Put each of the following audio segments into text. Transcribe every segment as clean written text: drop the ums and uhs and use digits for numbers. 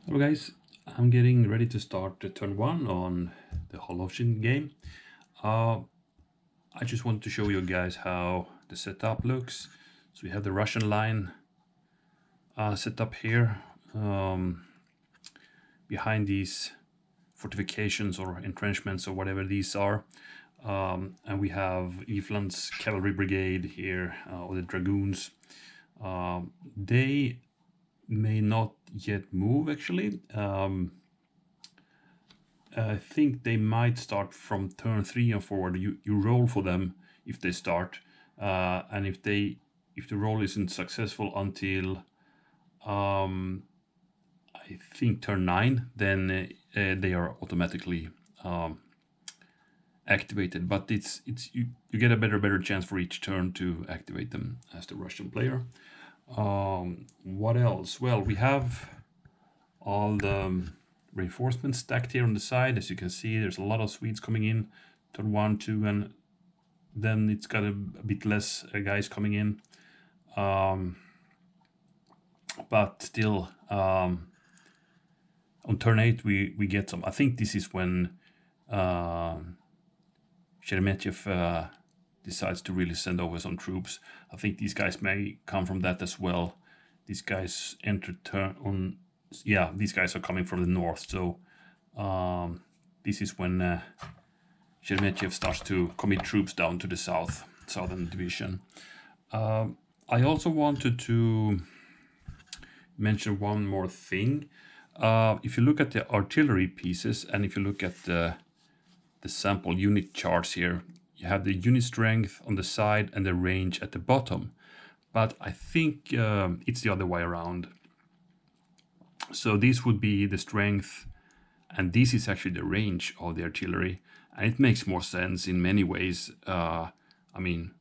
Hello guys, I'm getting ready to start turn 1 on the Holowczyn game. I just want to show you guys how the setup looks. So we have the Russian line set up here behind these fortifications or entrenchments or whatever these are. And we have Ifland's cavalry brigade here, or the dragoons. They may not yet move actually. I think they might start from turn 3 and forward. You roll for them if they start, and if the roll isn't successful until I think turn 9, then they are automatically activated. But you get a better chance for each turn to activate them as the Russian player. What else? Well, we have all the reinforcements stacked here on the side. As you can see, there's a lot of Swedes coming in, turn 1, 2, and then it's got a bit less guys coming in. But still, on turn 8 we get some. I think this is when Sheremetyev decides to really send over some troops. I think these guys may come from that as well. These guys enter turn on. Yeah, these guys are coming from the north, so this is when Sheremetyev starts to commit troops down to the southern division. I also wanted to mention one more thing. If you look at the artillery pieces and if you look at the sample unit charts here, you have the unit strength on the side and the range at the bottom. But I think it's the other way around. So this would be the strength, and this is actually the range of the artillery. And it makes more sense in many ways. I mean,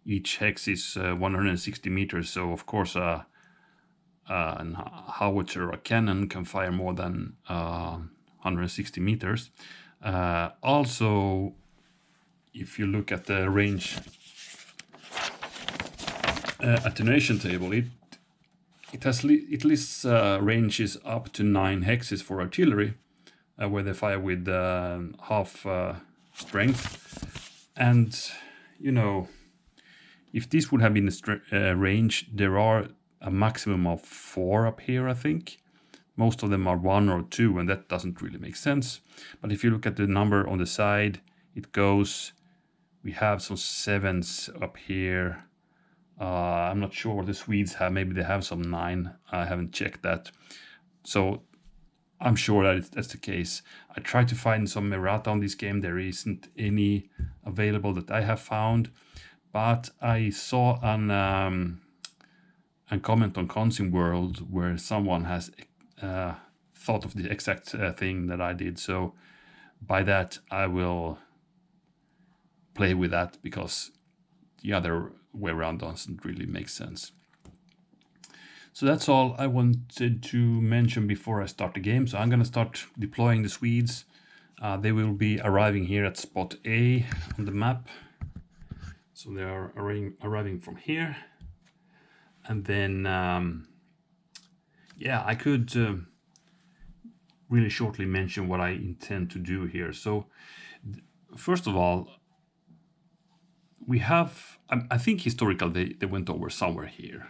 each hex is 160 meters, so of course a howitzer or a cannon can fire more than 160 meters. Also, if you look at the range attenuation table, it lists ranges up to 9 hexes for artillery, where they fire with half strength. And you know, if this would have been a range, there are a maximum of 4 up here, I think. Most of them are 1 or 2, and that doesn't really make sense. But if you look at the number on the side, it goes. We have some 7s up here. I'm not sure what the Swedes have. Maybe they have some 9. I haven't checked that. So I'm sure that that's the case. I tried to find some errata on this game. There isn't any available that I have found. But I saw a comment on Consing World where someone has thought of the exact thing that I did. So by that, I will play with that, because the other way around doesn't really make sense. So that's all I wanted to mention before I start the game. So I'm going to start deploying the Swedes. They will be arriving here at spot A on the map. So they are arriving from here. And then, yeah, I could really shortly mention what I intend to do here. So first of all, we have, I think historically they went over somewhere here.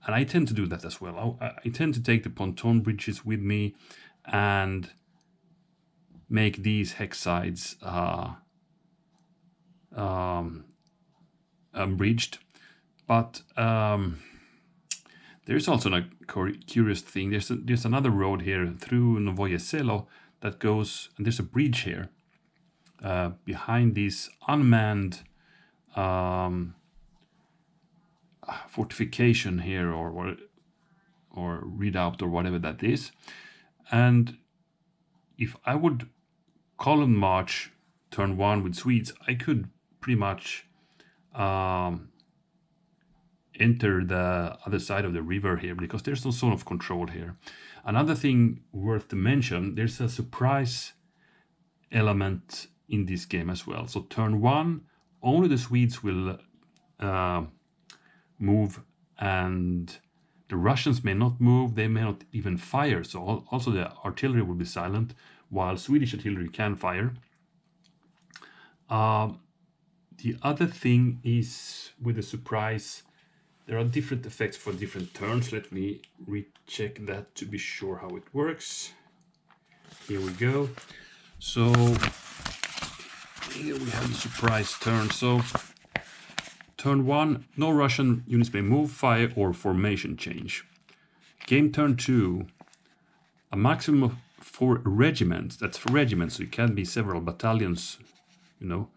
And I tend to do that as well. I tend to take the pontoon bridges with me and make these hex sides bridged. But there's also a curious thing. There's another road here through Novoye Selo that goes, and there's a bridge here behind these unmanned fortification here, or redoubt, or whatever that is. And if I would column march turn 1 with Swedes, I could pretty much enter the other side of the river here, because there's no zone of control here. Another thing worth to mention, there's a surprise element in this game as well. So turn 1, only the Swedes will move and The Russians may not move, they may not even fire, so also the artillery will be silent, while Swedish artillery can fire. The other thing is with the surprise, there are different effects for different turns. Let me recheck that to be sure how it works. Here we go. So here we have the surprise turn. So turn 1, no Russian units may move, fire, or formation change. Game turn 2, a maximum of 4 regiments. That's for regiments, so it can be several battalions, you know.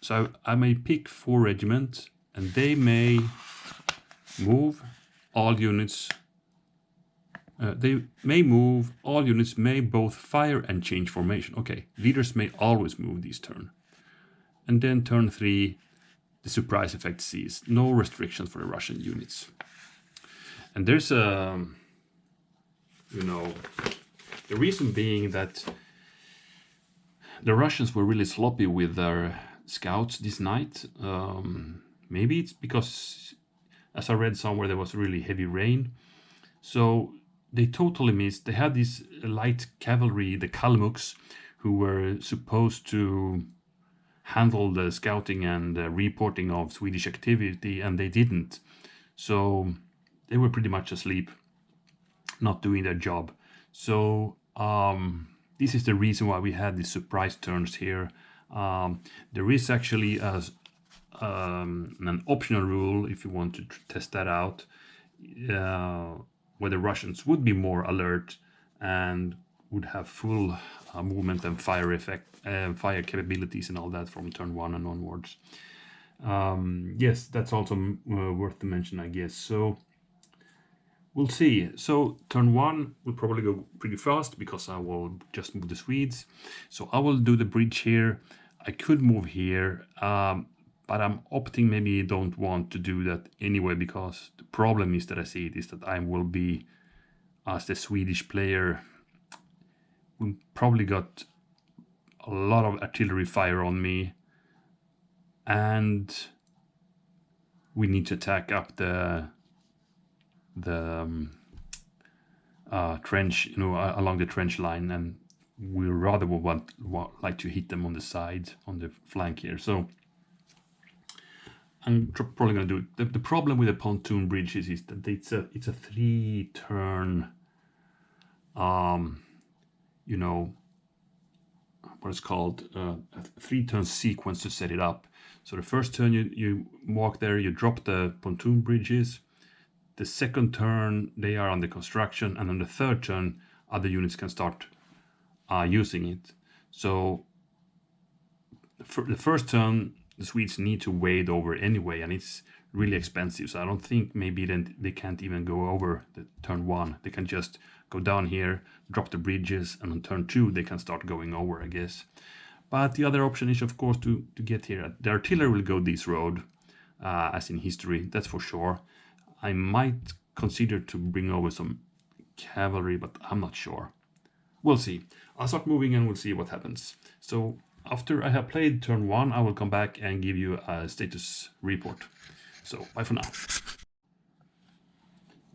So I may pick 4 regiments, and they may move all units. They may move all units, may both fire and change formation. Okay, leaders may always move this turn. And then turn 3, the surprise effect cease. No restrictions for the Russian units. And there's a, the reason being that the Russians were really sloppy with their scouts this night. Maybe it's because, as I read somewhere, there was really heavy rain. So they totally missed. They had this light cavalry, the Kalmuks, who were supposed to handle the scouting and reporting of Swedish activity, and they didn't. So they were pretty much asleep, not doing their job. So this is the reason why we had these surprise turns here. There is actually an optional rule, if you want to test that out, where the Russians would be more alert and would have full movement and fire effect, fire capabilities and all that from turn 1 and onwards. Yes, that's also worth to mention, I guess. So we'll see. So turn 1 will probably go pretty fast because I will just move the Swedes. So I will do the bridge here. I could move here, but I'm opting maybe don't want to do that anyway, because the problem is that I see it is that I will be, as the Swedish player, we probably got a lot of artillery fire on me, and we need to attack up the trench, along the trench line, and we rather would like to hit them on the side, on the flank here. So I'm probably going to do it. The problem with the pontoon bridges is that it's a 3-turn, what it's called, a 3-turn sequence to set it up. So the first turn you walk there, you drop the pontoon bridges. The second turn they are under construction, and on the third turn other units can start using it. So for the first turn the Swedes need to wade over anyway, and it's really expensive. So I don't think maybe then they can't even go over the turn 1. They can just go down here, drop the bridges, and on turn 2 they can start going over, I guess. But the other option is, of course, to get here. The artillery will go this road, as in history, that's for sure. I might consider to bring over some cavalry, but I'm not sure. We'll see. I'll start moving and we'll see what happens. So after I have played turn 1, I will come back and give you a status report. So bye for now.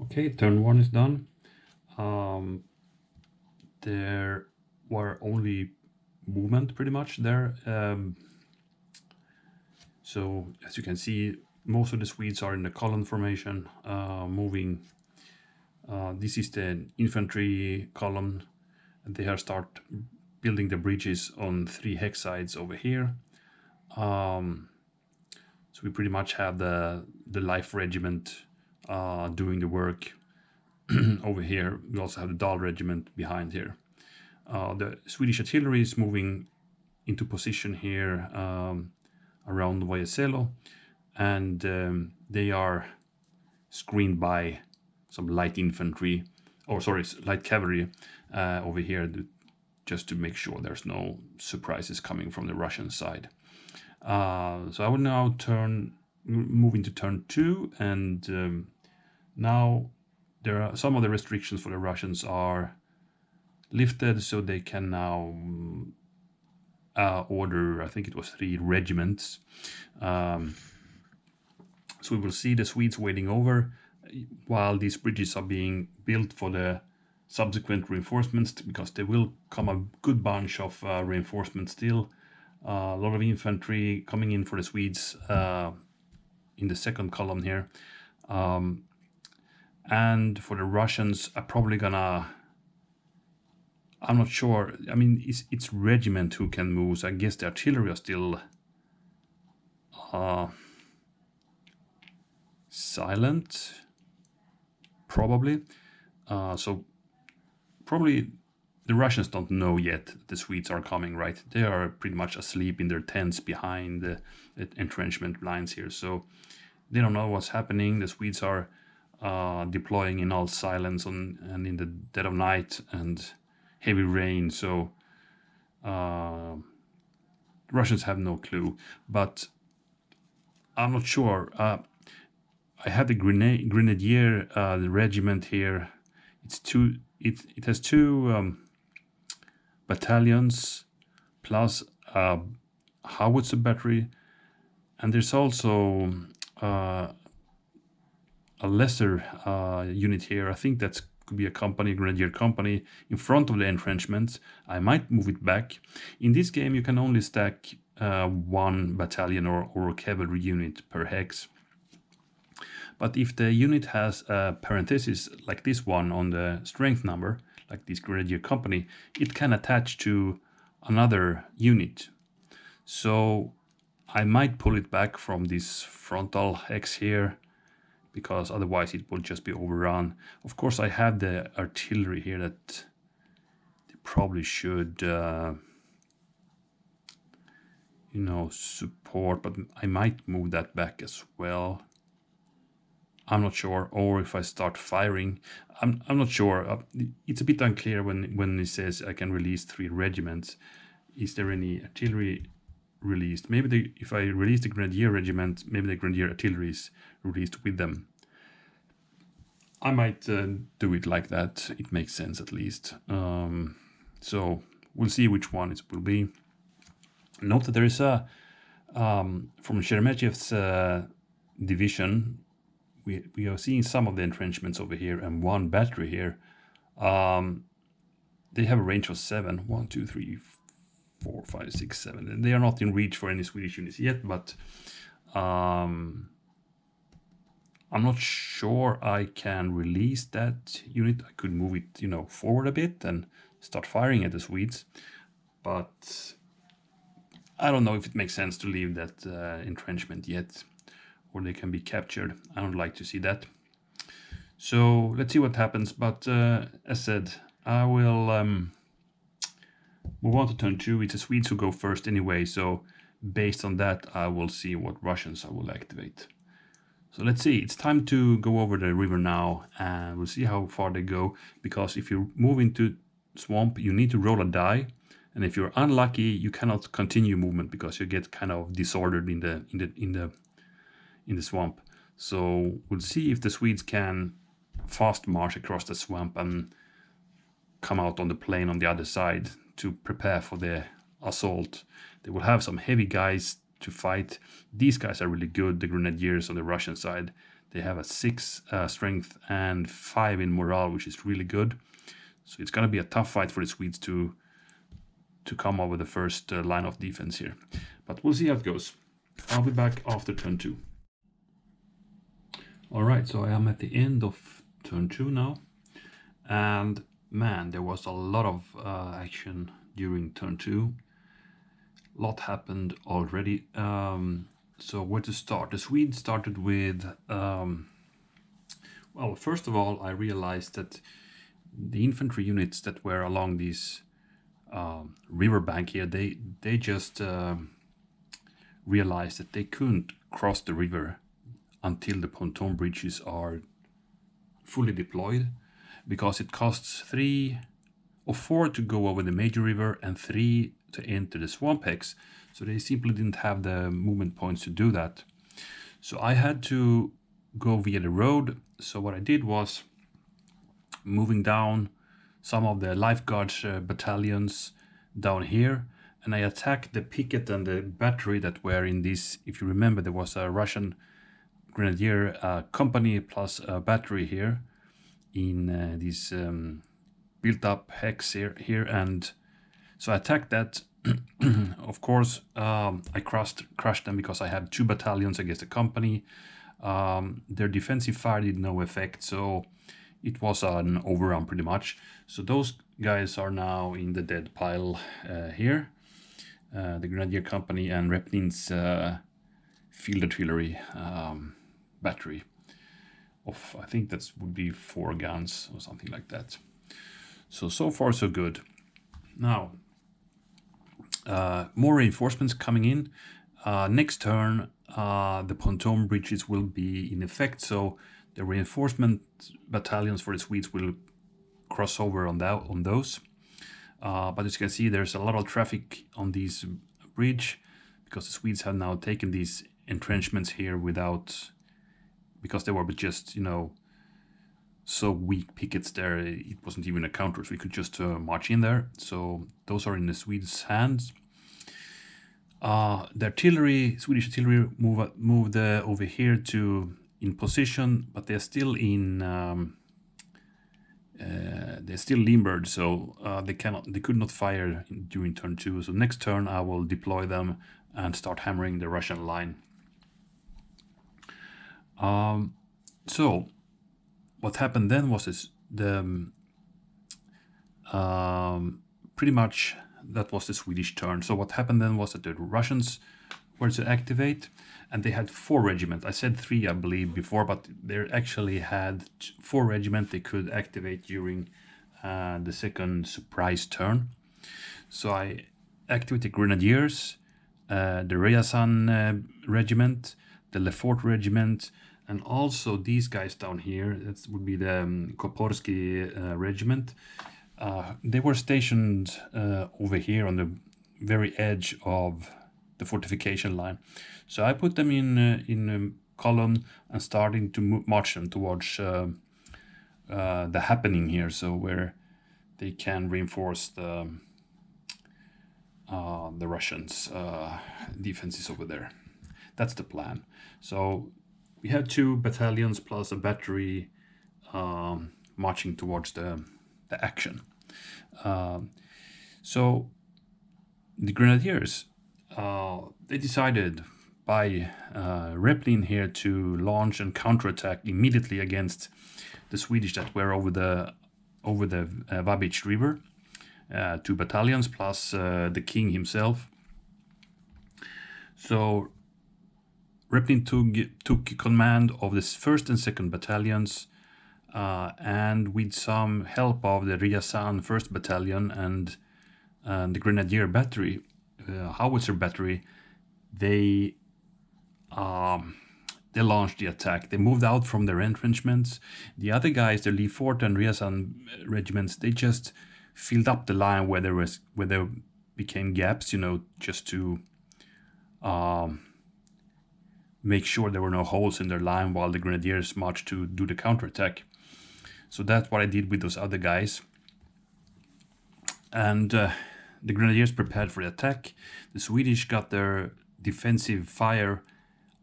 Okay, turn 1 is done. There were only movement pretty much there. So as you can see, most of the Swedes are in the column formation, moving. This is the infantry column, and they have start building the bridges on 3 hex sides over here. So we pretty much have the life regiment doing the work over here. We also have the Dal regiment behind here. The Swedish artillery is moving into position here around Vajaselo, and they are screened by some light infantry, or sorry, light cavalry over here, just to make sure there's no surprises coming from the Russian side. So I will now move into turn 2, and now there are some of the restrictions for the Russians are lifted, so they can now order, I think it was 3 regiments. So we will see the Swedes wading over. while these bridges are being built for the subsequent reinforcements, because there will come a good bunch of reinforcements still. A lot of infantry coming in for the Swedes in the second column here. And for the Russians are probably gonna, I'm not sure, I mean, it's regiment who can move, so I guess the artillery are still silent, probably. So probably the Russians don't know yet that the Swedes are coming, right? They are pretty much asleep in their tents behind the entrenchment lines here, so they don't know what's happening. The Swedes are deploying in all silence and in the dead of night and heavy rain, so Russians have no clue. But I'm not sure. I have the grenadier the regiment here. It has two battalions plus howitzer battery, and there's also a lesser unit here. I think that could be a company, grenadier company, in front of the entrenchments. I might move it back. In this game you can only stack one battalion or cavalry unit per hex. But if the unit has a parenthesis like this one on the strength number, like this grenadier company, it can attach to another unit. So I might pull it back from this frontal hex here, because otherwise it will just be overrun. Of course, I have the artillery here that they probably should, you know, support, but I might move that back as well. I'm not sure, or if I start firing, I'm not sure. It's a bit unclear when it says I can release 3 regiments. Is there any artillery released? Maybe if I release the grenadier regiment, maybe the grenadier artillery is released with them. I might do it like that. It makes sense at least. So we'll see which one it will be. Note that there is a from Sheremetyev's division. We are seeing some of the entrenchments over here and one battery here. They have a range of 7. 1, 2, 3, 4, 5, 6, 7. And they are not in reach for any Swedish units yet, but I'm not sure I can release that unit. I could move it, you know, forward a bit and start firing at the Swedes, but I don't know if it makes sense to leave that entrenchment yet, or they can be captured. I don't like to see that. So let's see what happens. But as said, I will move on to turn 2. It's the Swedes who go first anyway, so based on that I will see what Russians I will activate. So let's see, it's time to go over the river now, and we'll see how far they go, because if you move into swamp you need to roll a die, and if you're unlucky you cannot continue movement because you get kind of disordered in the swamp. So we'll see if the Swedes can fast march across the swamp and come out on the plain on the other side to prepare for the assault. They will have some heavy guys to fight. These guys are really good, the grenadiers on the Russian side. They have a 6 strength and 5 in morale, which is really good. So it's going to be a tough fight for the Swedes to come over the first line of defense here. But we'll see how it goes. I'll be back after turn 2. Alright, so I am at the end of turn 2 now, and man, there was a lot of action during turn 2. A lot happened already. So where to start? The Swedes started with, well, first of all, I realized that the infantry units that were along this riverbank here, they just realized that they couldn't cross the river until the pontoon bridges are fully deployed, because it costs 3 or 4 to go over the major river and 3 to enter the swamp hex. So they simply didn't have the movement points to do that. So I had to go via the road. So what I did was moving down some of the lifeguards battalions down here, and I attacked the picket and the battery that were in this. If you remember, there was a Russian grenadier company plus a battery here in this built-up hex here, and so I attacked that. Of course, I crushed them because I had 2 battalions against the company. Their defensive fire did no effect, so it was an overrun pretty much. So those guys are now in the dead pile here. The Grenadier Company and Repnin's field artillery battery of, I think that would be 4 guns or something like that. So far so good. Now, more reinforcements coming in. Next turn, the pontoon bridges will be in effect, so the reinforcement battalions for the Swedes will cross over on those. But as you can see, there's a lot of traffic on this bridge because the Swedes have now taken these entrenchments here because they were just, you know, so weak pickets there. It wasn't even a counter, so we could just march in there. So those are in the Swedes' hands. The artillery, Swedish artillery, moved over here in position, but they're still limbered, so they could not fire during turn 2. So next turn I will deploy them and start hammering the Russian line. So what happened then was pretty much that was the Swedish turn. So what happened then was that the Russians were to activate, and they had 4 regiments. I said 3, I believe, before, but they actually had 4 regiments they could activate during the second surprise turn. So I activated Grenadiers, the Ryazan regiment, the Lefort regiment, and also these guys down here. That would be the Koporsky regiment. They were stationed over here on the very edge of the fortification line. So I put them in a column and starting to march them towards the happening here, so where they can reinforce the Russians' defenses over there. That's the plan. So we have 2 battalions plus a battery marching towards the action. So the Grenadiers, they decided by Repnin here to launch and counterattack immediately against the Swedish that were over the Vabich River. 2 battalions plus the king himself. So Repnin took command of the 1st and 2nd battalions, and with some help of the Ryazan 1st battalion and the Grenadier battery, howitzer battery, they launched the attack. They moved out from their entrenchments. The other guys, the Lefort and Ryazan regiments, they just filled up the line where there became gaps, you know, just to make sure there were no holes in their line while the Grenadiers marched to do the counterattack. So that's what I did with those other guys. And the Grenadiers prepared for the attack. The Swedish got their defensive fire,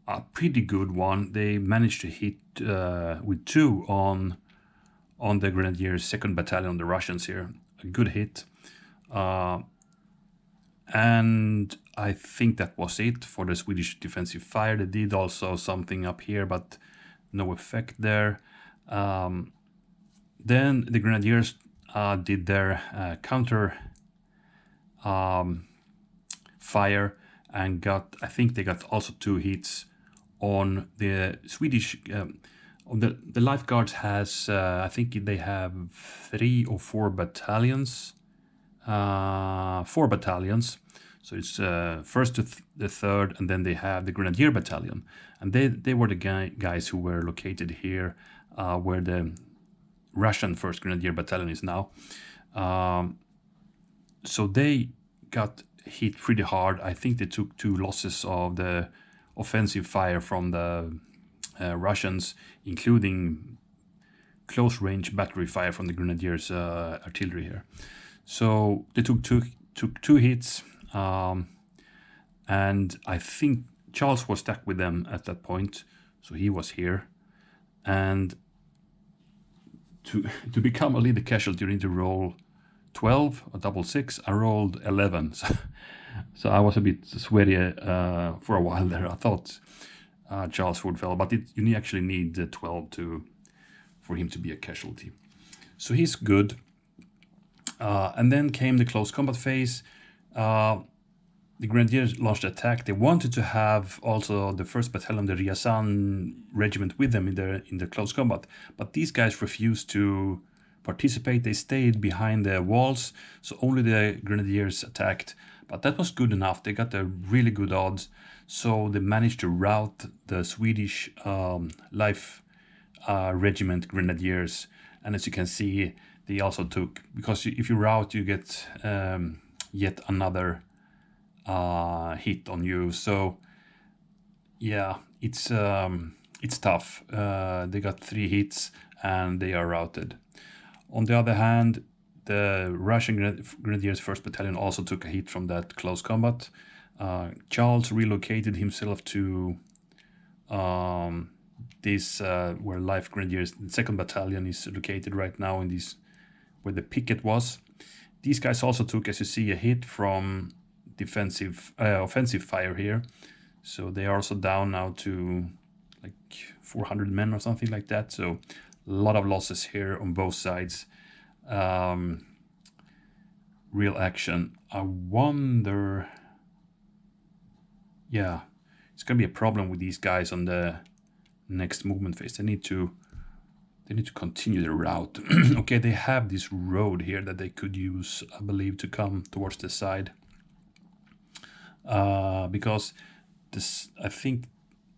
a pretty good one. They managed to hit with 2 on the Grenadiers' 2nd battalion, the Russians here. A good hit. And I think that was it for the Swedish defensive fire. They did also something up here, but no effect there. Then the Grenadiers did their counter fire and I think they got also 2 hits on the Swedish. The Lifeguards has, I think they have 3 or 4 battalions. 4 battalions. So it's 1st to the 3rd, and then they have the Grenadier battalion, and they were the guys who were located here, where the Russian 1st Grenadier battalion is now. So they got hit pretty hard. I think they took 2 losses of the offensive fire from the Russians, including close range battery fire from the Grenadiers' artillery here. So they took two hits, and I think Charles was stuck with them at that point. So he was here. And to become a leader casualty, you need to roll 12 or double 6. I rolled 11. So I was a bit sweaty for a while there. I thought Charles would fail, but you actually need 12 for him to be a casualty. So he's good. And then came the close combat phase. The Grenadiers launched attack. They wanted to have also the 1st Battalion, the Ryazan regiment, with them in the close combat, but these guys refused to participate. They stayed behind the walls, so only the Grenadiers attacked. But that was good enough. They got a really good odds, so they managed to rout the Swedish Life Regiment Grenadiers. And as you can see, they also took, because if you rout, you get yet another hit on you. So yeah, it's tough. They got 3 hits and they are routed. On the other hand, the Russian Grenadiers 1st Battalion also took a hit from that close combat. Charles relocated himself to this where Life Grenadiers, the 2nd Battalion, is located right now, in this where the picket was. These guys also took, as you see, a hit from offensive fire here. So they are also down now to like 400 men or something like that. So a lot of losses here on both sides. Real action. I wonder, yeah, it's gonna be a problem with these guys on the next movement phase. They need to continue the route. Okay, they have this road here that they could use, I believe, to come towards the side. Because this, I think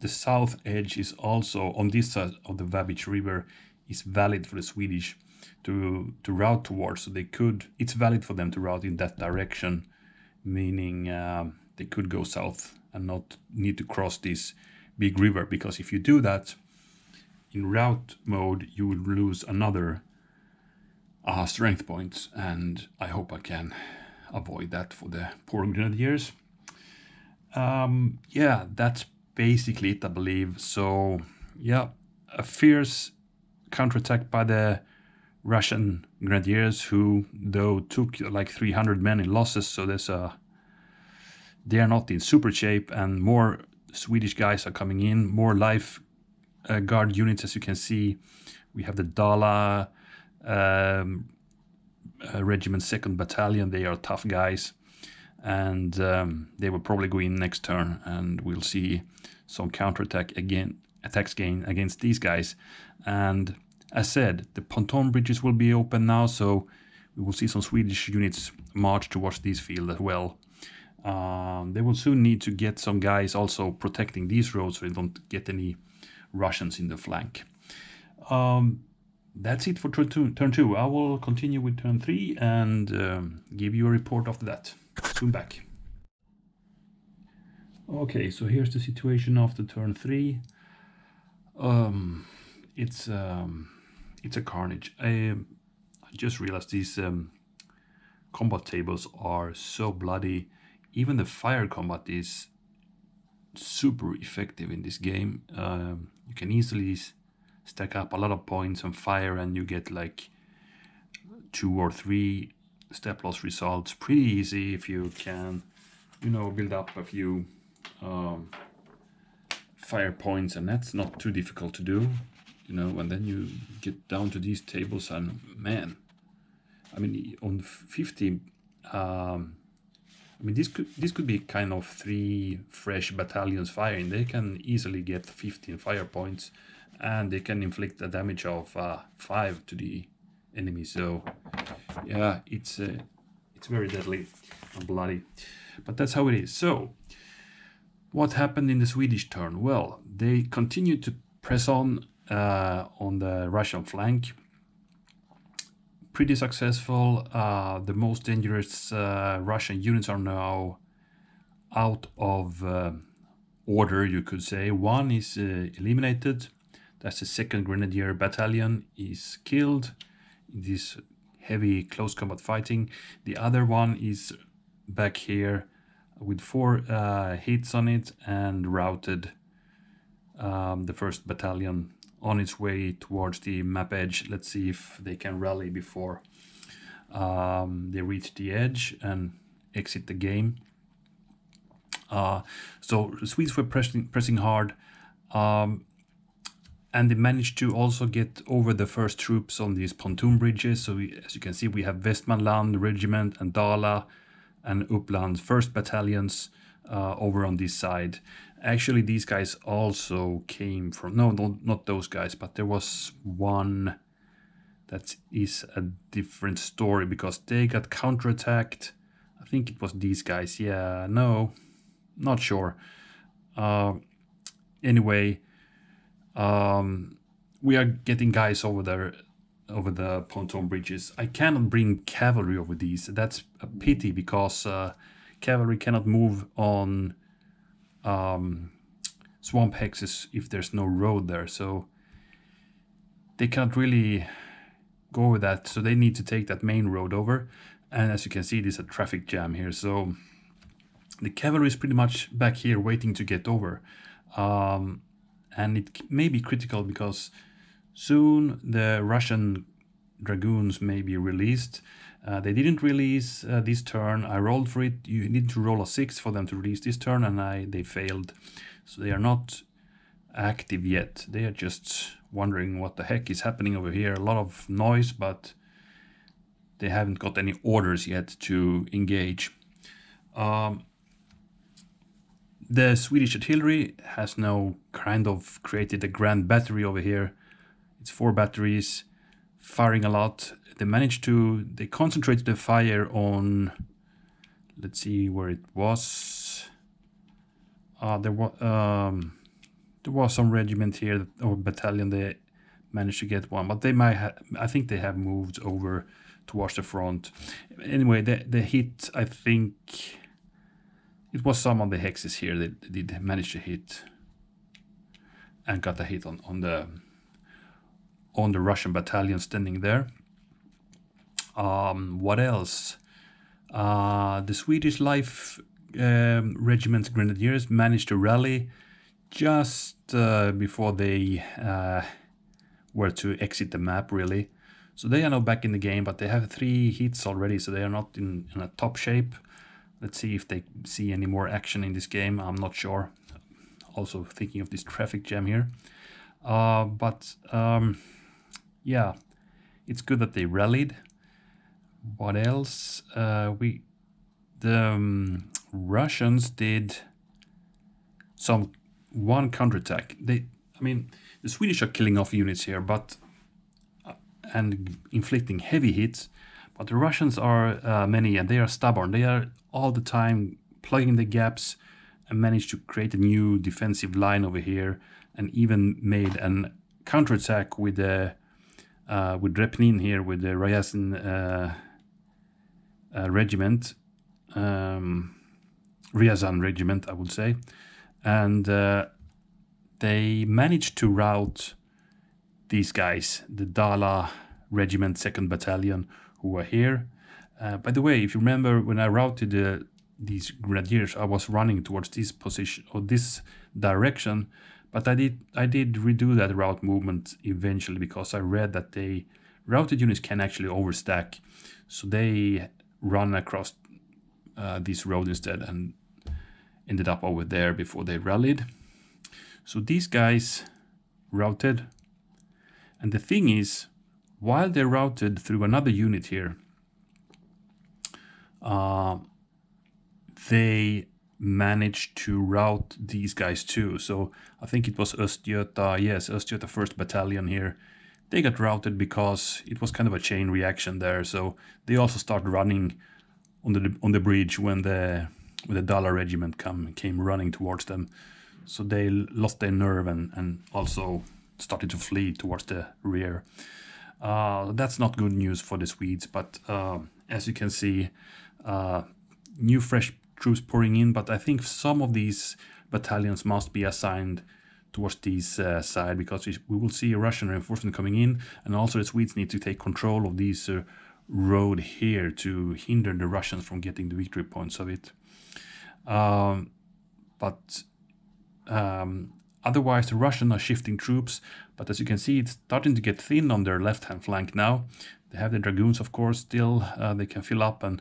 the south edge is also on this side of the Vabich River, is valid for the Swedish to route towards. So they could, it's valid for them to route in that direction, meaning they could go south and not need to cross this big river, because if you do that in route mode, you will lose another strength points, and I hope I can avoid that for the poor Grenadiers. Yeah, that's basically it, I believe. So yeah, a fierce counterattack by the Russian Grenadiers, who though took like 300 men in losses. So they are not in super shape, and more Swedish guys are coming in, more Life Guard units. As you can see, we have the Dala Regiment 2nd Battalion. They are tough guys. And they will probably go in next turn, and we'll see some counterattack attacks against these guys. And as said, the pontoon bridges will be open now, so we will see some Swedish units march towards this field as well. They will soon need to get some guys also protecting these roads, so they don't get any Russians in the flank. That's it for turn 2. I will continue with turn 3 and give you a report after that. Soon back. Okay, so here's the situation after turn 3. It's a carnage. I just realized these combat tables are so bloody. Even the fire combat is super effective in this game. You can easily stack up a lot of points on fire, and you get like 2 or 3 step loss results pretty easy if you can, build up a few fire points, and that's not too difficult to do, and then you get down to these tables, and man, I mean, on 50, this could be kind of 3 fresh battalions firing. They can easily get 15 fire points, and they can inflict a damage of 5 to the enemy. So yeah, it's very deadly and bloody, but that's how it is. So what happened in the Swedish turn? Well, they continued to press on the Russian flank. Pretty successful. The most dangerous Russian units are now out of order, you could say. One is eliminated. That's the 2nd Grenadier Battalion is killed in this heavy close combat fighting. The other one is back here with 4 hits on it and routed. the 1st battalion on its way towards the map edge. Let's see if they can rally before they reach the edge and exit the game. So the Swedes were pressing hard, and they managed to also get over the first troops on these pontoon bridges. So as you can see, we have Västmanland Regiment and Dala and Uppland 1st battalions over on this side. Actually, these guys also came from, no, not those guys, but there was one that is a different story because they got counterattacked. I think it was these guys. Yeah, no, not sure. Anyway, we are getting guys over there, over the pontoon bridges. I cannot bring cavalry over these. That's a pity because cavalry cannot move on swamp hexes if there's no road there. So they can't really go with that. So they need to take that main road over. And as you can see, there's a traffic jam here. So the cavalry is pretty much back here waiting to get over. And it may be critical because soon the Russian dragoons may be released. They didn't release this turn. I rolled for it. You need to roll a 6 for them to release this turn, and they failed. So they are not active yet. They are just wondering what the heck is happening over here. A lot of noise, but they haven't got any orders yet to engage. The Swedish artillery has now kind of created a grand battery over here. It's 4 batteries firing a lot. They concentrated the fire on, let's see where it was. There was some regiment here, or battalion. They managed to get one, but they might I think they have moved over towards the front. Anyway, the hit, I think it was some of the hexes here that did manage to hit and got a hit on the Russian battalion standing there. What else? The Swedish Life Regiment Grenadiers managed to rally just before they were to exit the map, really. So they are now back in the game, but they have 3 hits already, so they are not in a top shape. Let's see if they see any more action in this game. I'm not sure. Also thinking of this traffic jam here. Yeah, it's good that they rallied. What else? The Russians did one counterattack. The Swedish are killing off units here, and inflicting heavy hits. But the Russians are many, and they are stubborn. They are all the time plugging the gaps and managed to create a new defensive line over here, and even made an counterattack with Repnin here, with the Ryazan regiment, Ryazan regiment, I would say, and they managed to rout these guys, the Dala regiment 2nd battalion, who were here. By the way, if you remember, when I routed these grenadiers, I was running towards this position or this direction, but I did redo that route movement eventually because I read that routed units can actually overstack, so they run across this road instead and ended up over there before they rallied. So these guys routed, and the thing is, while they routed through another unit here, they managed to rout these guys too. So I think it was Östgöta 1st Battalion here. They got routed because it was kind of a chain reaction there. So they also started running on the bridge when the Dala regiment came running towards them. So they lost their nerve and also started to flee towards the rear. That's not good news for the Swedes, but as you can see, new fresh troops pouring in, but I think some of these battalions must be assigned towards this side, because we will see a Russian reinforcement coming in, and also the Swedes need to take control of this road here to hinder the Russians from getting the victory points of it. Otherwise, the Russians are shifting troops, but as you can see, it's starting to get thin on their left-hand flank now. They have the dragoons, of course, still. They can fill up and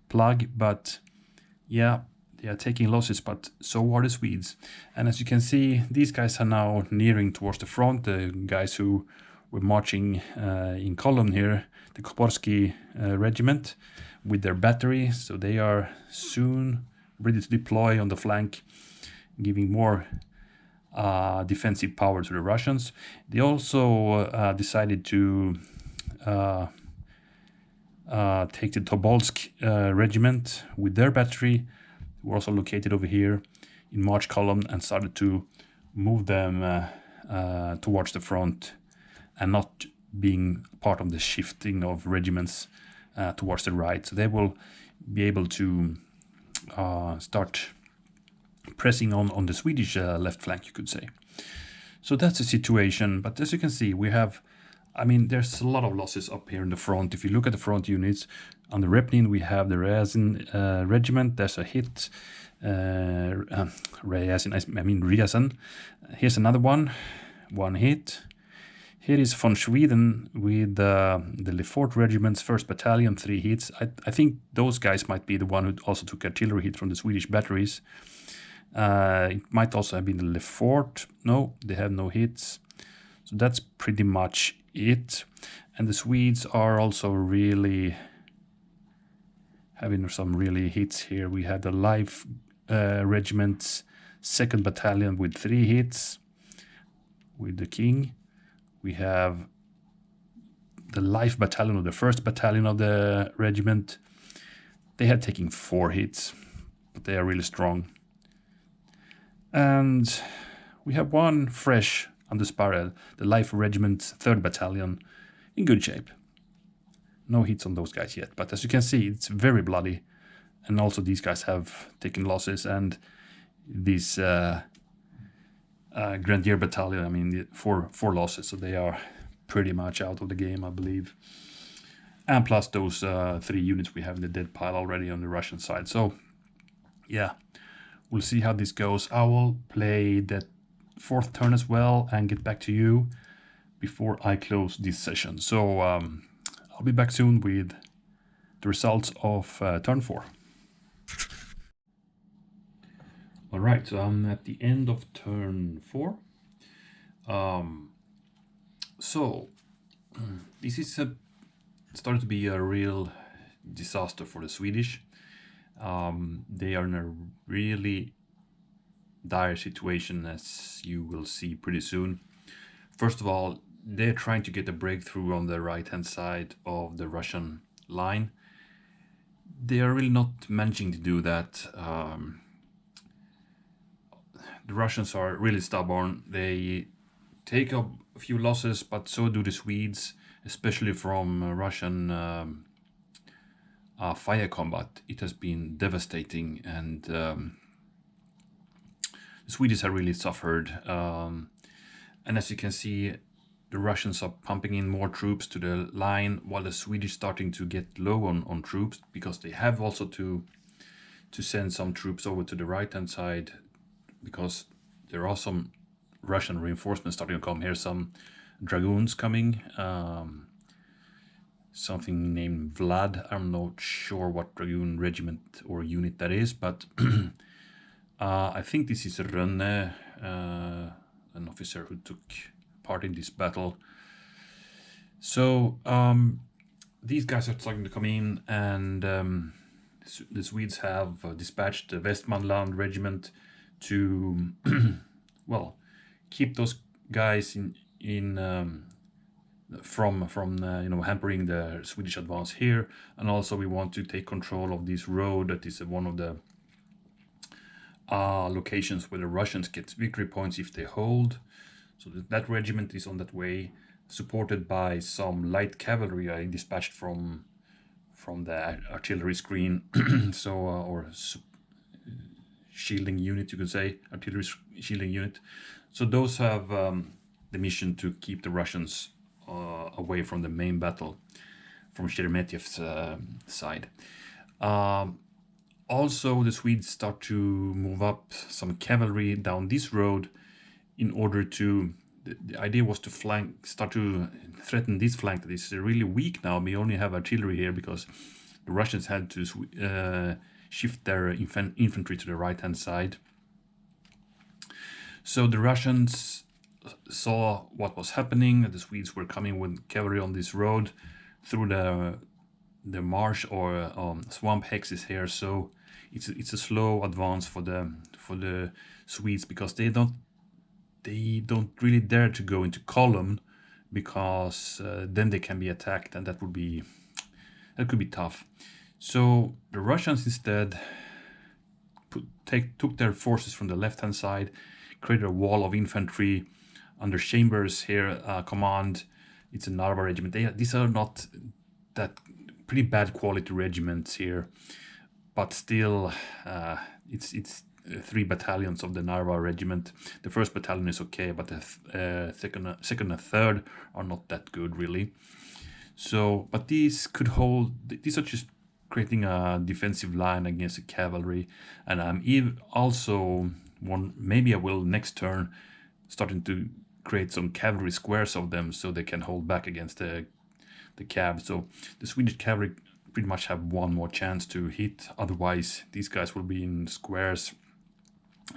plug, but yeah, they are taking losses, but so are the Swedes. And as you can see, these guys are now nearing towards the front. The guys who were marching in column here, the Koporsky regiment, with their battery. So they are soon ready to deploy on the flank, giving more defensive power to the Russians. They also decided to take the Tobolsk regiment with their battery, who were also located over here in march column, and started to move them towards the front and not being part of the shifting of regiments towards the right. So they will be able to start pressing on the Swedish left flank, you could say. So that's the situation. But as you can see, we have, I mean, there's a lot of losses up here in the front. If you look at the front units, on the Repnin we have the Ryazan regiment. There's a hit. Ryazan. Here's another one hit. Here is von Sweden with the Lefort regiment's 1st battalion, 3 hits. I think those guys might be the one who also took artillery hit from the Swedish batteries. It might also have been the Lefort. No, they have no hits. So that's pretty much it. And the Swedes are also really having some really hits here. We have the Life regiment's 2nd battalion with 3 hits with the king. We have the Life battalion, or the 1st battalion of the regiment. They had taken 4 hits, but they are really strong. And we have one fresh under Sparrel, the Life regiment's 3rd battalion, in good shape. No hits on those guys yet, but as you can see, it's very bloody. And also these guys have taken losses, and these Grenadier battalion, I mean, 4 losses, so they are pretty much out of the game, I believe. And plus those 3 units we have in the dead pile already on the Russian side. So yeah, we'll see how this goes. I will play the 4th turn as well and get back to you before I close this session. So I'll be back soon with the results of turn 4. Alright, so I'm at the end of turn 4. So this is started to be a real disaster for the Swedish. They are in a really dire situation, as you will see pretty soon. First of all, they're trying to get a breakthrough on the right-hand side of the Russian line. They are really not managing to do that. The Russians are really stubborn. They take up a few losses, but so do the Swedes, especially from Russian fire combat. It has been devastating, and the Swedes have really suffered. And as you can see, the Russians are pumping in more troops to the line, while the Swedish starting to get low on troops, because they have also to send some troops over to the right-hand side, because there are some Russian reinforcements starting to come here, some dragoons coming, something named Vlad. I'm not sure what dragoon regiment or unit that is, but I think this is Rönne, an officer who took part in this battle. So these guys are starting to come in, and the Swedes have dispatched the Westmanland regiment to well, keep those guys from hampering the Swedish advance here. And also we want to take control of this road that is one of the locations where the Russians get victory points if they hold. So that regiment is on that way, supported by some light cavalry I dispatched from the artillery screen. So or shielding unit, you could say, artillery shielding unit. So those have the mission to keep the Russians away from the main battle from Sheremetyev's side. Also, the Swedes start to move up some cavalry down this road in order to, the idea was to start to threaten this flank that is really weak now. We only have artillery here because the Russians had to shift their infantry to the right-hand side. So the Russians saw what was happening. The Swedes were coming with cavalry on this road through the marsh or swamp hexes here. So it's a slow advance for the Swedes, because they don't really dare to go into column, because then they can be attacked, and that could be tough. So the Russians instead took their forces from the left-hand side, created a wall of infantry under Chambers here command. It's a Narva regiment. These are not that pretty bad quality regiments here, but still it's 3 battalions of the Narva regiment. The 1st battalion is okay, but the second and third are not that good really. So, but these could hold. These are just creating a defensive line against the cavalry, and I'm also maybe I will next turn starting to create some cavalry squares of them so they can hold back against the cav. So the Swedish cavalry pretty much have one more chance to hit. Otherwise, these guys will be in squares,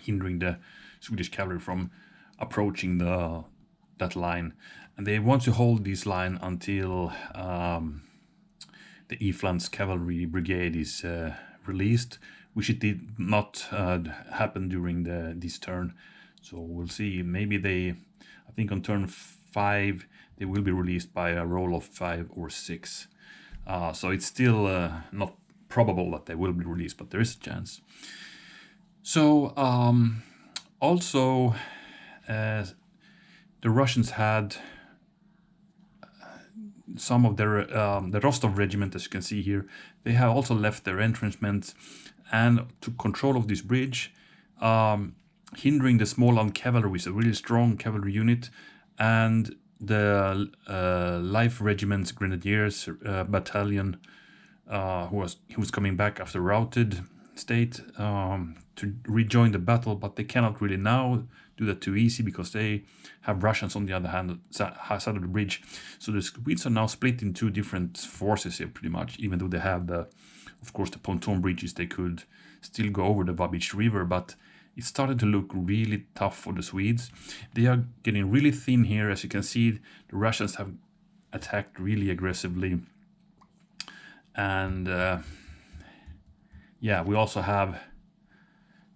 hindering the Swedish cavalry from approaching that line. And they want to hold this line until the Ifland's cavalry brigade is released, which it did not happen during this turn. So we'll see. Maybe I think on turn 5 they will be released by a roll of 5 or 6. So it's still not probable that they will be released, but there is a chance. So also the Russians had some of their the Rostov regiment, as you can see here. They have also left their entrenchments and took control of this bridge, hindering the Småland cavalry, which is a really strong cavalry unit, and the Life Regiment's Grenadiers battalion, who was coming back after routed state to rejoin the battle, but they cannot really now do that too easy because they have Russians on the other hand side of the bridge. So the Swedes are now split in 2 different forces here pretty much, even though they have of course the pontoon bridges. They could still go over the Babich River, but it started to look really tough for the Swedes. They are getting really thin here. As you can see, the Russians have attacked really aggressively. And yeah, we also have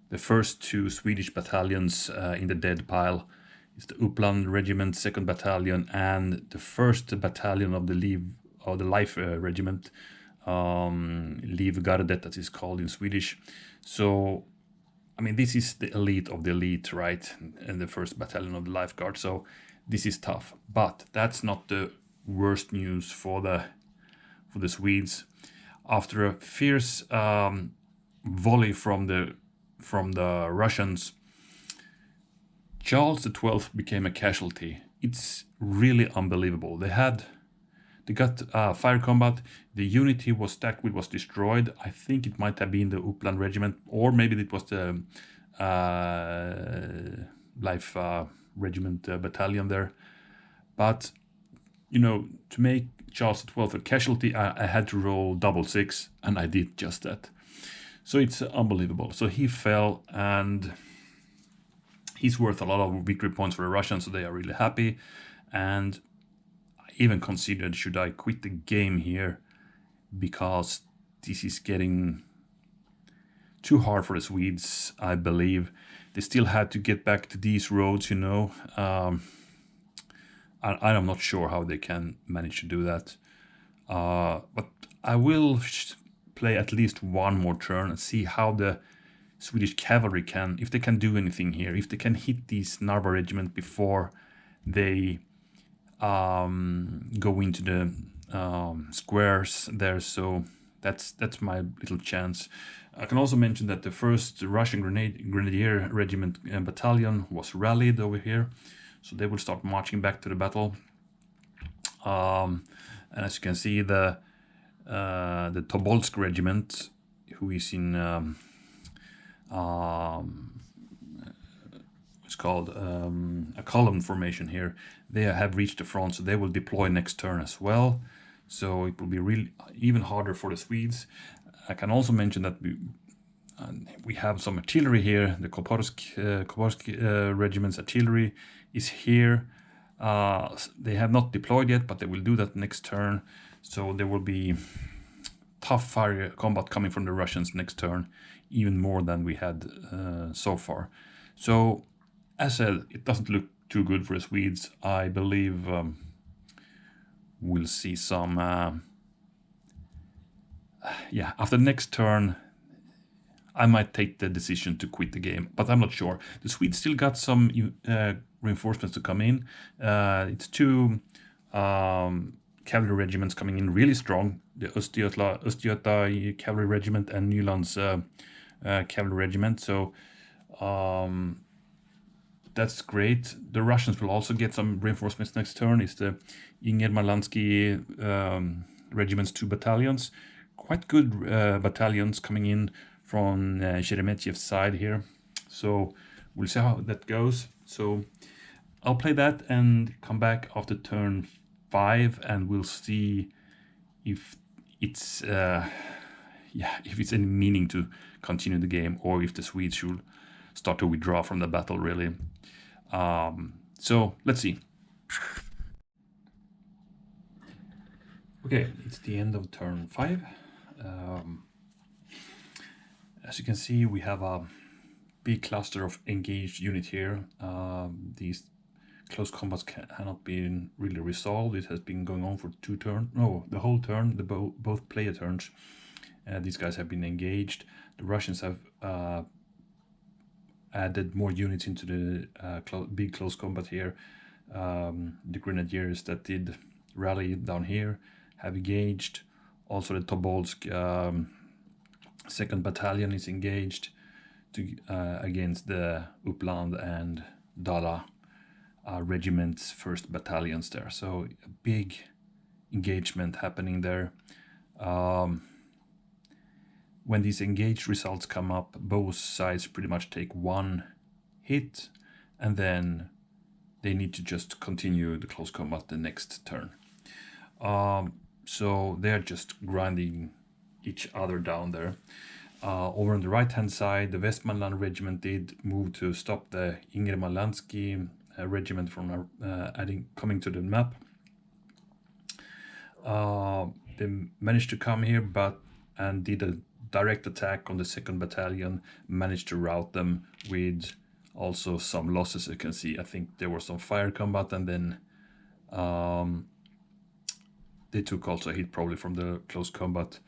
the first 2 Swedish battalions in the dead pile. It's the Uppland Regiment 2nd Battalion and the 1st Battalion of the Life Regiment, Livgardet, that is called in Swedish. So, I mean, this is the elite of the elite, right? And the 1st Battalion of the Life Guard. So this is tough, but that's not the worst news for the Swedes. After a fierce volley from the Russians, Charles XII became a casualty. It's really unbelievable. They got fire combat. The unit he was stacked with was destroyed. I think it might have been the Uppland Regiment, or maybe it was the Life Regiment battalion there. But, you know, to make Charles XII a casualty, I had to roll 6, and I did just that. So it's unbelievable. So he fell, and he's worth a lot of victory points for the Russians, so they are really happy. And I even considered, should I quit the game here, because this is getting too hard for the Swedes, I believe. They still had to get back to these roads, you know. I'm not sure how they can manage to do that. But I will play at least one more turn and see how the Swedish cavalry if they can do anything here, if they can hit these Narva regiment before they go into the squares there. So that's my little chance. I can also mention that the 1st Russian Grenadier Regiment battalion was rallied over here, so they will start marching back to the battle. And as you can see, the Tobolsk Regiment, who is in it's called a column formation here. They have reached the front, so they will deploy next turn as well. So it will be really even harder for the Swedes. I can also mention that we have some artillery here. The Koporsk regiment's artillery is here. They have not deployed yet, but they will do that next turn. So there will be tough fire combat coming from the Russians next turn, even more than we had so far. So, as said, it doesn't look too good for the Swedes. I believe we'll see some... yeah, after the next turn, I might take the decision to quit the game, but I'm not sure. The Swedes still got some reinforcements to come in. It's two cavalry regiments coming in really strong. The Östergötland cavalry regiment and Nylands cavalry regiment. So that's great. The Russians will also get some reinforcements next turn. It's the Ingermanlandsky regiment's 2 battalions. Quite good battalions coming in from Sheremetjev's side here. So we'll see how that goes. So I'll play that and come back after turn 5, and we'll see if it's if it's any meaning to continue the game, or if the Swedes should start to withdraw from the battle really. So let's see. Okay, it's the end of turn 5. As you can see, we have a big cluster of engaged unit here. These close combats cannot be really resolved. It has been going on for 2 turns. No, the whole turn, both player turns. These guys have been engaged. The Russians have added more units into the big close combat here. The Grenadiers that did rally down here have engaged. Also the Tobolsk 2nd Battalion is engaged against the Uppland and Dala regiments 1st battalions there. So a big engagement happening there. When these engaged results come up, both sides pretty much take 1 hit, and then they need to just continue the close combat the next turn. So they're just grinding each other down there. Over on the right hand side, the Westmanland regiment did move to stop the Ingermanlandsky regiment from coming to the map. They managed to come here and did a direct attack on the 2nd battalion, managed to rout them with also some losses. You can see, I think there was some fire combat, and then they took also a hit probably from the close combat.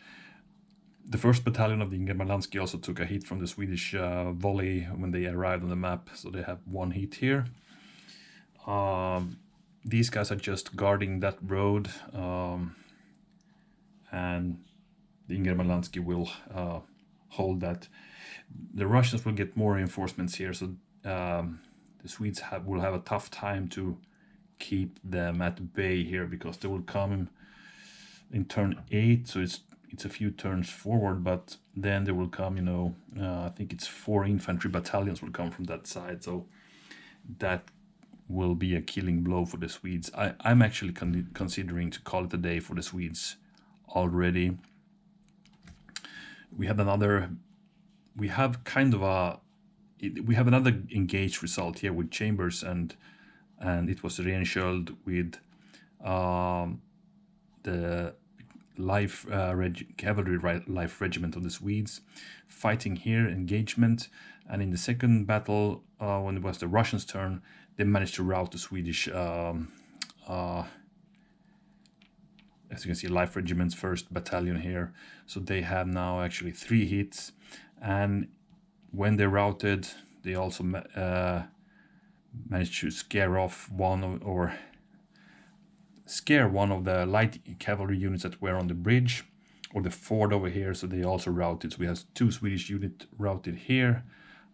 The 1st battalion of the Ingermanlandsky also took a hit from the Swedish volley when they arrived on the map, so they have 1 hit here. These guys are just guarding that road, and the Ingermanlandsky will hold that. The Russians will get more reinforcements here, so the Swedes will have a tough time to keep them at bay here, because they will come in turn 8, so it's a few turns forward, but then they will come, you know, I think it's 4 infantry battalions will come from that side, so that will be a killing blow for the Swedes. I'm actually considering to call it a day for the Swedes already. We have another engaged result here with Chambers, and it was Rensköld with the cavalry life regiment of the Swedes fighting here, engagement. And in the 2nd battle, when it was the Russians' turn, they managed to rout the Swedish as you can see, life regiment's 1st battalion here. So they have now actually 3 hits, and when they routed, they also managed to scare one of the light cavalry units that were on the bridge or the ford over here. So they also routed. So we have 2 Swedish units routed here,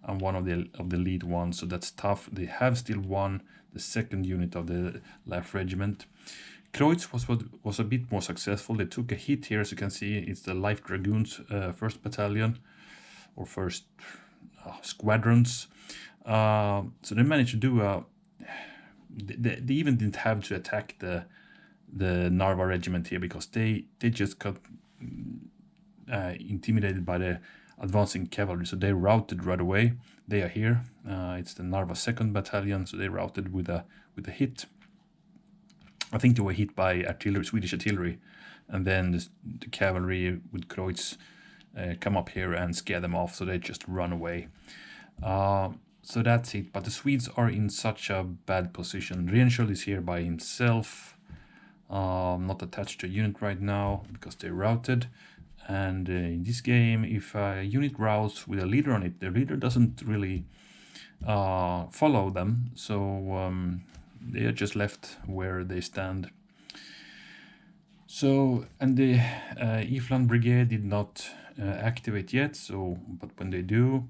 and one of the lead ones. So that's tough. They have still won the 2nd unit of the life regiment. Kreutz was a bit more successful. They took a hit here, as you can see. It's the Life Dragoons 1st battalion or 1st squadrons. So they managed to do a. They even didn't have to attack the Narva regiment here, because they just got intimidated by the advancing cavalry, so they routed right away. They are here. It's the Narva 2nd Battalion, so they routed with a hit. I think they were hit by artillery, Swedish artillery, and then the cavalry with Kreutz come up here and scare them off, so they just run away. So that's it. But the Swedes are in such a bad position. Rensköld is here by himself, not attached to a unit right now because they're routed. And in this game, if a unit routes with a leader on it, the leader doesn't really follow them. So they are just left where they stand. So, and the Ifland Brigade did not activate yet. So, but when they do,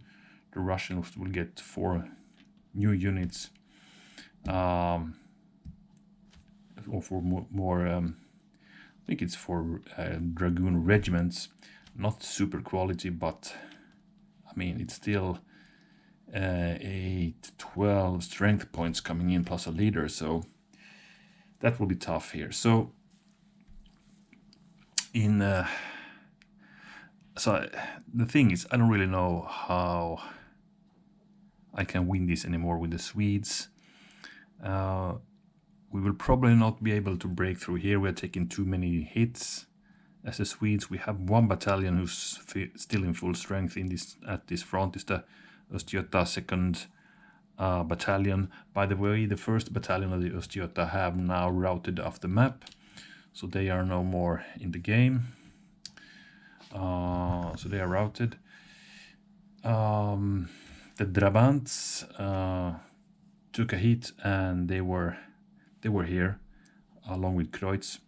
the Russians will get 4 new units, or for more I think it's for Dragoon regiments, not super quality, but I mean, it's still 8, 12 strength points coming in plus a leader, so that will be tough here. So so the thing is, I don't really know how I can win this anymore with the Swedes. We will probably not be able to break through here. We are taking too many hits as the Swedes. We have 1 battalion who's still in full strength in at this front. Is the Östgöta 2nd Battalion. By the way, the 1st Battalion of the Östgöta have now routed off the map, so they are no more in the game. So they are routed. The Drabants took a hit, and they were here along with Kreutz,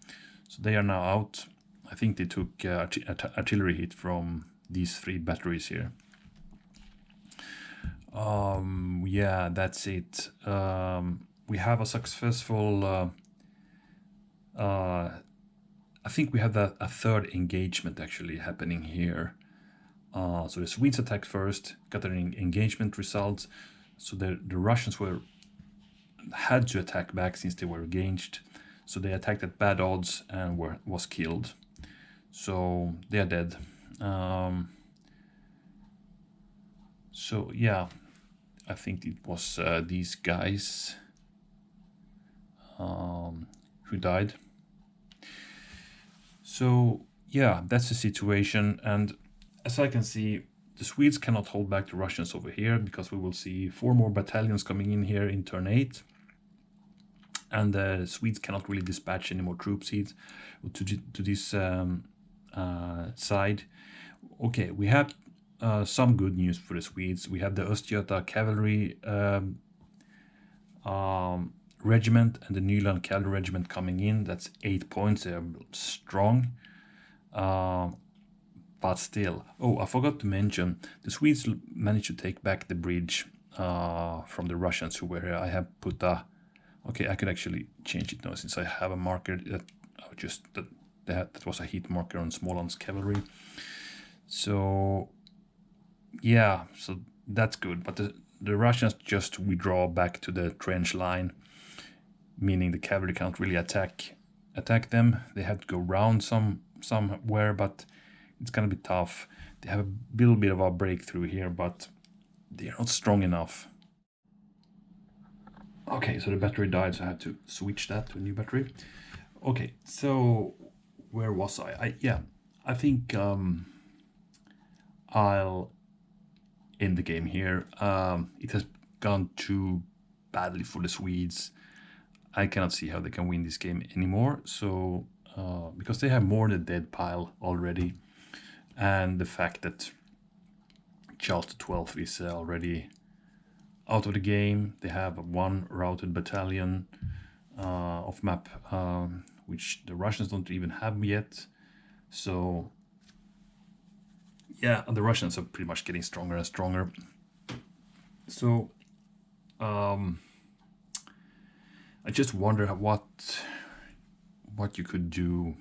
so they are now out. I think they took artillery hit from these 3 batteries here. Yeah, that's it. We have a successful. I think we have a 3rd engagement actually happening here. So the Swedes attacked first, got an engagement results. So the Russians had to attack back since they were engaged. So they attacked at bad odds and was killed. So they are dead. So yeah, I think it was these guys who died. So yeah, that's the situation. And as I can see, the Swedes cannot hold back the Russians over here, because we will see 4 more battalions coming in here in turn 8. And the Swedes cannot really dispatch any more troops to this side. Okay, we have some good news for the Swedes. We have the Östgöta cavalry regiment and the Nyland cavalry regiment coming in. That's 8 points. They're strong. But still, I forgot to mention, the Swedes managed to take back the bridge from the Russians who were here. I have put okay, I could actually change it now since I have a marker that was a heat marker on Smolensk cavalry. So yeah, so that's good. But the Russians just withdraw back to the trench line, meaning the cavalry can't really attack them. They have to go round somewhere, but it's gonna be tough. They have a little bit of a breakthrough here, but they're not strong enough. Okay, so the battery died, so I had to switch that to a new battery. Okay, so where was I? I think I'll end the game here. It has gone too badly for the Swedes. I cannot see how they can win this game anymore. So because they have more than a dead pile already, and the fact that Charles XII is already out of the game. They have 1 routed battalion off map, which the Russians don't even have yet. So yeah, the Russians are pretty much getting stronger and stronger. So I just wonder what you could do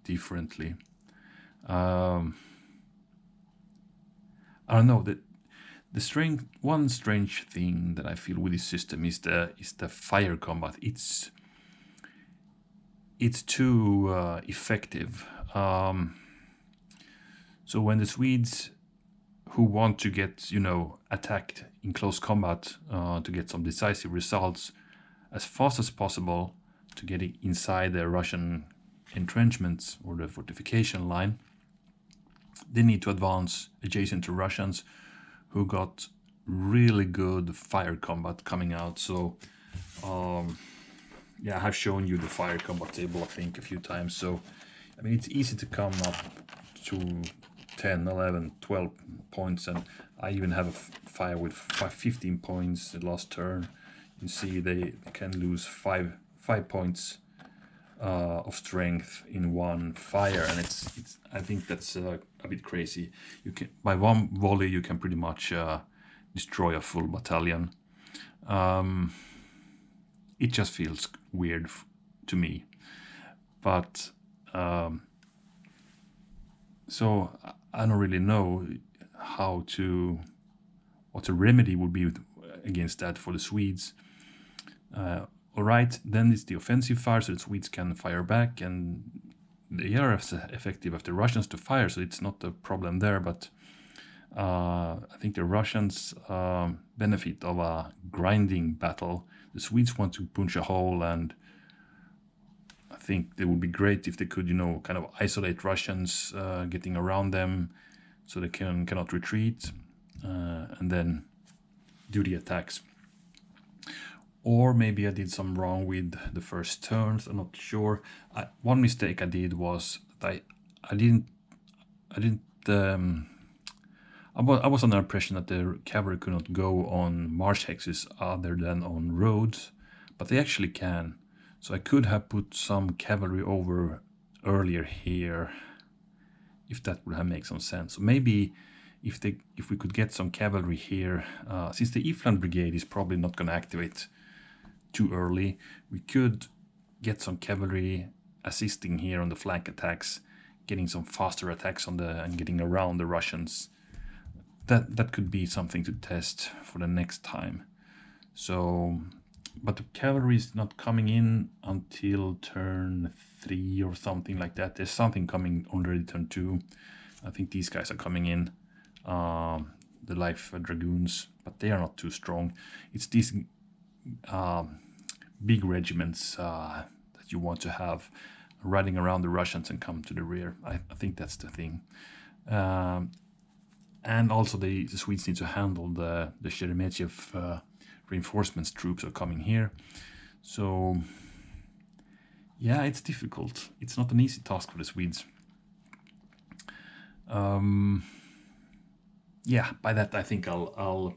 differently. I don't know, that One strange thing that I feel with this system is the fire combat. It's too effective. So when the Swedes who want to get, attacked in close combat to get some decisive results as fast as possible to get inside the Russian entrenchments or the fortification line, they need to advance adjacent to Russians who got really good fire combat coming out. So yeah, I have shown you the fire combat table, I think, a few times. So I mean, it's easy to come up to 10, 11, 12 points, and I even have a fire with 15 points the last turn. You see they can lose five points of strength in one fire, and it's I think that's a bit crazy. You can, by one volley you can pretty much destroy a full battalion. It just feels weird to me, but so I don't really know what the remedy would be against that for the Swedes. All right, then it's the offensive fire, so the Swedes can fire back, and they are as effective as the Russians to fire, so it's not a problem there. But I think the Russians benefit of a grinding battle. The Swedes want to punch a hole, and I think it would be great if they could, kind of isolate Russians, getting around them, so they cannot retreat, and then do the attacks. Or maybe I did some wrong with the first turns. I'm not sure. One mistake I did was that I was under the impression that the cavalry could not go on march hexes other than on roads, but they actually can. So I could have put some cavalry over earlier here, if that would have made some sense. So maybe if we could get some cavalry here, since the Ifland brigade is probably not going to activate too early, we could get some cavalry assisting here on the flank attacks, getting some faster attacks and getting around the Russians. That could be something to test for the next time. So, but the cavalry is not coming in until turn 3 or something like that. There's something coming already turn 2. I think these guys are coming in, the life dragoons, but they are not too strong. It's these big regiments that you want to have riding around the Russians and come to the rear. I think that's the thing. And also the Swedes need to handle the Sheremetyev reinforcements troops are coming here. So yeah, it's difficult. It's not an easy task for the Swedes. Yeah, by that I think I'll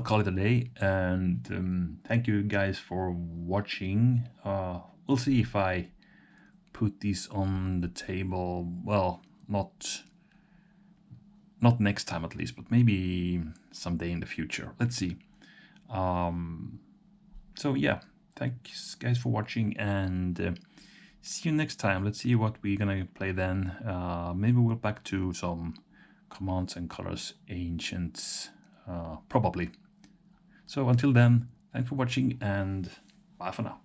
call it a day, and thank you guys for watching. We'll see if I put these on the table. Well, not next time at least, but maybe someday in the future. Let's see. So yeah, thanks guys for watching, and see you next time. Let's see what we're gonna play then. Maybe we'll back to some Commands and Colors Ancients, probably. So until then, thanks for watching, and bye for now.